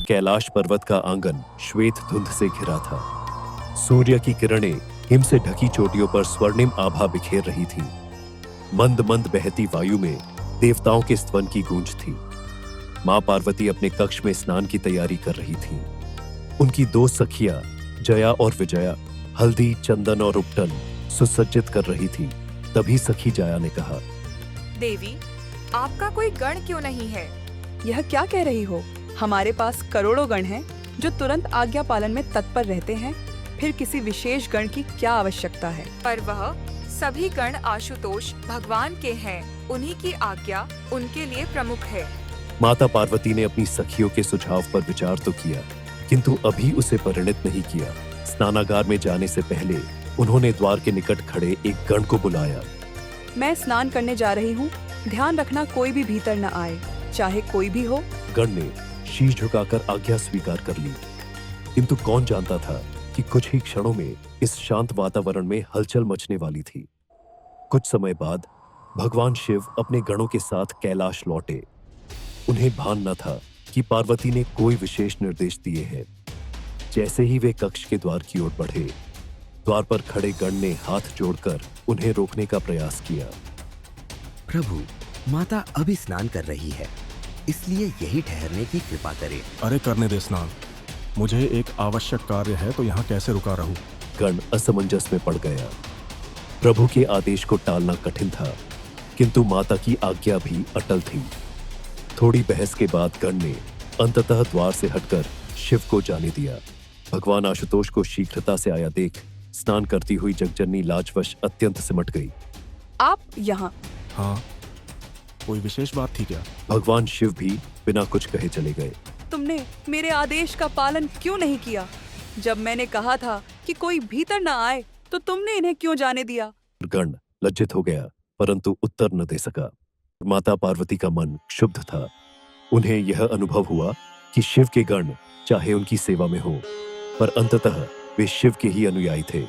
कैलाश पर्वत का आंगन श्वेत धुंध से घिरा था। सूर्य की किरणें हिम से ढकी चोटियों पर स्वर्णिम आभा बिखेर रही थी। मंद मंद बहती वायु में देवताओं के स्तवन की गूंज थी। मां पार्वती अपने कक्ष में स्नान की तैयारी कर रही थीं। उनकी दो सखियां जया और विजया हल्दी, चंदन और उपटन सुसज्जित कर रही थी। तभी सखी जया ने कहा, देवी, आपका कोई गण क्यों नहीं है? यह क्या कह रही हो? हमारे पास करोड़ों गण हैं जो तुरंत आज्ञा पालन में तत्पर रहते हैं। फिर किसी विशेष गण की क्या आवश्यकता है? पर वह सभी गण आशुतोष भगवान के हैं। उन्हीं की आज्ञा उनके लिए प्रमुख है। माता पार्वती ने अपनी सखियों के सुझाव पर विचार तो किया, किंतु अभी उसे परिणत नहीं किया। स्नानागार में जाने से पहले उन्होंने द्वार के निकट खड़े एक गण को बुलाया। मैं स्नान करने जा रही हूँ, ध्यान रखना कोई भी भीतर न आए, चाहे कोई भी हो। गण ने शीश झुकाकर आज्ञा स्वीकार कर ली, किंतु कौन जानता था कि कुछ ही क्षणों में इस शांत वातावरण में हलचल मचने वाली थी। कुछ समय बाद भगवान शिव अपने गणों के साथ कैलाश लौटे। उन्हें भान न था कि पार्वती ने कोई विशेष निर्देश दिए हैं। जैसे ही वे कक्ष के द्वार की ओर बढ़े, द्वार पर खड़े गण ने हाथ जोड़कर उन्हें रोकने का प्रयास किया। प्रभु, माता अभी स्नान कर रही है, इसलिए यही ठहरने की कृपा करें। अरे करने दे स्नान, मुझे एक आवश्यक कार्य है तो यहाँ कैसे रुका रहूं? गण असमंजस में पड़ गया। प्रभु के आदेश को टालना कठिन था, किंतु माता की आज्ञा भी अटल थी। थोड़ी बहस के बाद गण ने अंततः द्वार से हटकर शिव को जाने दिया। भगवान आशुतोष को शीघ्रता से आया देख स्नान करती हुई जगजननी लाजवश अत्यंत सिमट गई। आप यहाँ? हाँ, कोई विशेष बात थी क्या? भगवान शिव भी बिना कुछ कहे चले गए। तुमने मेरे आदेश का पालन क्यों नहीं किया? जब मैंने कहा था कि कोई भीतर न आए, तो तुमने इन्हें क्यों जाने दिया? गण लज्जित हो गया, परंतु उत्तर न दे सका। माता पार्वती का मन क्षुब्ध था। उन्हें यह अनुभव हुआ कि शिव के गण चाहे उनकी सेवा में हो, पर अंततः वे शिव के ही अनुयायी थे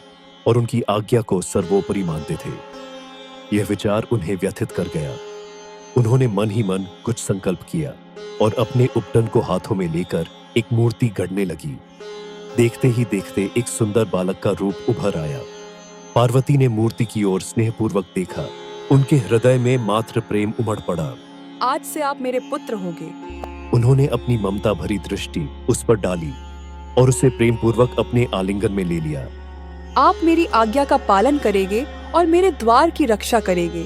और उनकी आज्ञा को सर्वोपरि मानते थे। यह विचार उन्हें व्यथित कर गया। उन्होंने मन ही मन कुछ संकल्प किया और अपने उपटन को हाथों में लेकर एक मूर्ति गढ़ने लगी। देखते ही देखते एक सुंदर बालक का रूप उभर आया। पार्वती ने मूर्ति की ओर स्नेहपूर्वक देखा। उनके हृदय में मात्र प्रेम उमड़ पड़ा। आज से आप मेरे पुत्र होंगे। उन्होंने अपनी ममता भरी दृष्टि उस पर डाली और उसे प्रेम पूर्वक अपने आलिंगन में ले लिया। आप मेरी आज्ञा का पालन करेंगे और मेरे द्वार की रक्षा करेंगे।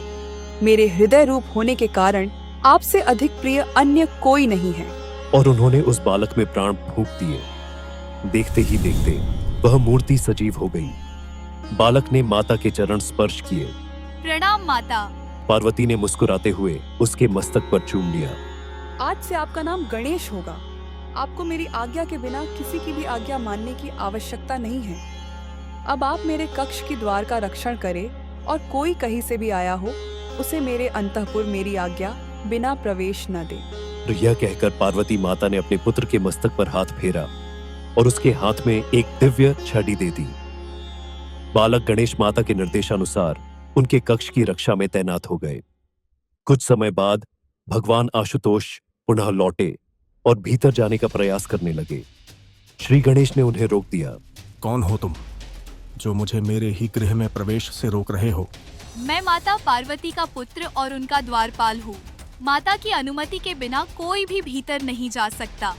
मेरे हृदय रूप होने के कारण आपसे अधिक प्रिय अन्य कोई नहीं है। और उन्होंने उस बालक में प्राण फूंक दिए। देखते ही देखते वह मूर्ति सजीव हो गई। बालक ने माता के चरण स्पर्श किए। प्रणाम माता। पार्वती ने मुस्कुराते हुए उसके मस्तक पर चूम लिया। आज से आपका नाम गणेश होगा। आपको मेरी आज्ञा के बिना किसी की भी आज्ञा मानने की आवश्यकता नहीं है। अब आप मेरे कक्ष की द्वार का रक्षण करें और कोई कहीं से भी आया हो, उसे मेरे अंतःपुर मेरी आज्ञा बिना प्रवेश न दे। तो यह कहकर पार्वती माता ने अपने पुत्र के मस्तक पर हाथ फेरा और उसके हाथ में एक दिव्य छड़ी दे दी। बालक गणेश माता के निर्देशानुसार उनके कक्ष की रक्षा में तैनात हो गए। कुछ समय बाद भगवान आशुतोष पुनः लौटे और भीतर जाने का प्रयास करने लगे। श्री गणेश ने उन्हें रोक दिया। कौन हो तुम, जो मुझे मेरे ही गृह में प्रवेश से रोक रहे हो? मैं माता पार्वती का पुत्र और उनका द्वारपाल हूँ। माता की अनुमति के बिना कोई भी भीतर नहीं जा सकता।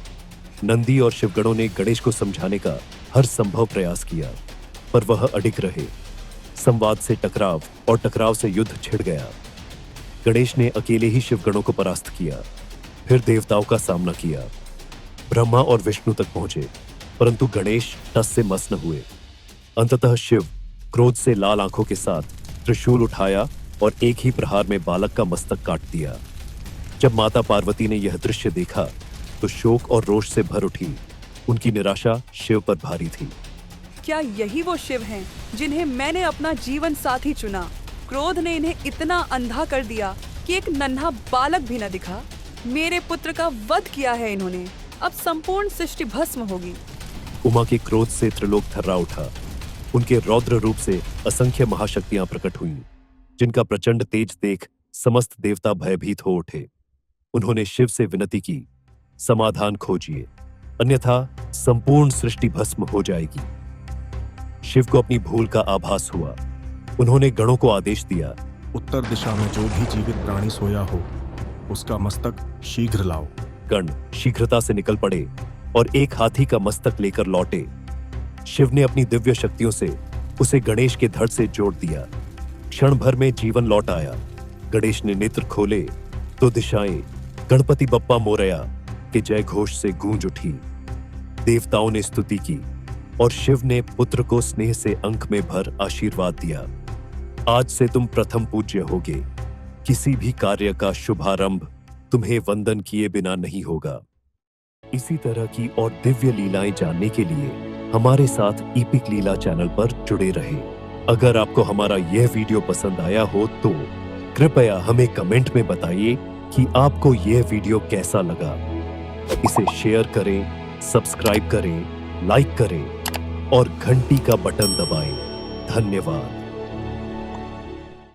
नंदी और शिवगणों ने गणेश को समझाने का हर संभव प्रयास किया, पर वह अडिग रहे। संवाद से टकराव और टकराव से युद्ध छिड़ गया। गणेश ने अकेले ही शिवगणों को परास्त किया, फिर देवताओं का सामना किया। ब्रह्मा और विष्णु तक पहुंचे, परंतु गणेश टस से मस न हुए। अंततः शिव क्रोध से लाल आंखों के साथ त्रिशूल उठाया और एक ही प्रहार में बालक का मस्तक काट दिया। जब माता पार्वती ने यह दृश्य देखा तो शोक और रोष से भर उठी। उनकी निराशा शिव पर भारी थी। क्या यही वो शिव हैं जिन्हें मैंने अपना जीवन साथी चुना? क्रोध ने इन्हें इतना अंधा कर दिया कि एक नन्हा बालक भी न दिखा। मेरे पुत्र का वध किया है इन्होंने। अब संपूर्ण सृष्टि भस्म होगी। उमा के क्रोध से त्रिलोक थर्रा उठा। उनके रौद्र रूप से असंख्य महाशक्तियां प्रकट हुईं, जिनका प्रचंड तेज देख समस्त देवता भयभीत हो उठे। उन्होंने शिव से विनती की, समाधान खोजिए। अन्यथा संपूर्ण सृष्टि भस्म हो जाएगी। शिव को अपनी भूल का आभास हुआ। उन्होंने गणों को आदेश दिया, उत्तर दिशा में जो भी जीवित प्राणी सोया हो उसका मस्तक शीघ्र लाओ। गण शीघ्रता से निकल पड़े और एक हाथी का मस्तक लेकर लौटे। शिव ने अपनी दिव्य शक्तियों से उसे गणेश के धड़ से जोड़ दिया। क्षण भर में जीवन लौट आया। गणेश ने नेत्र खोले तो दिशाएं गणपति बप्पा मोरया के जय घोष से गूंज उठी। देवताओं ने स्तुति की और शिव ने पुत्र को स्नेह से अंक में भर आशीर्वाद दिया। आज से तुम प्रथम पूज्य होगे। किसी भी कार्य का शुभारंभ तुम्हें वंदन किए बिना नहीं होगा। इसी तरह की और दिव्य लीलाएं जानने के लिए हमारे साथ ईपिक लीला चैनल पर जुड़े रहें। अगर आपको हमारा यह वीडियो पसंद आया हो तो कृपया हमें कमेंट में बताइए कि आपको यह वीडियो कैसा लगा। इसे शेयर करें, सब्सक्राइब करें, लाइक करें और घंटी का बटन दबाएं। धन्यवाद।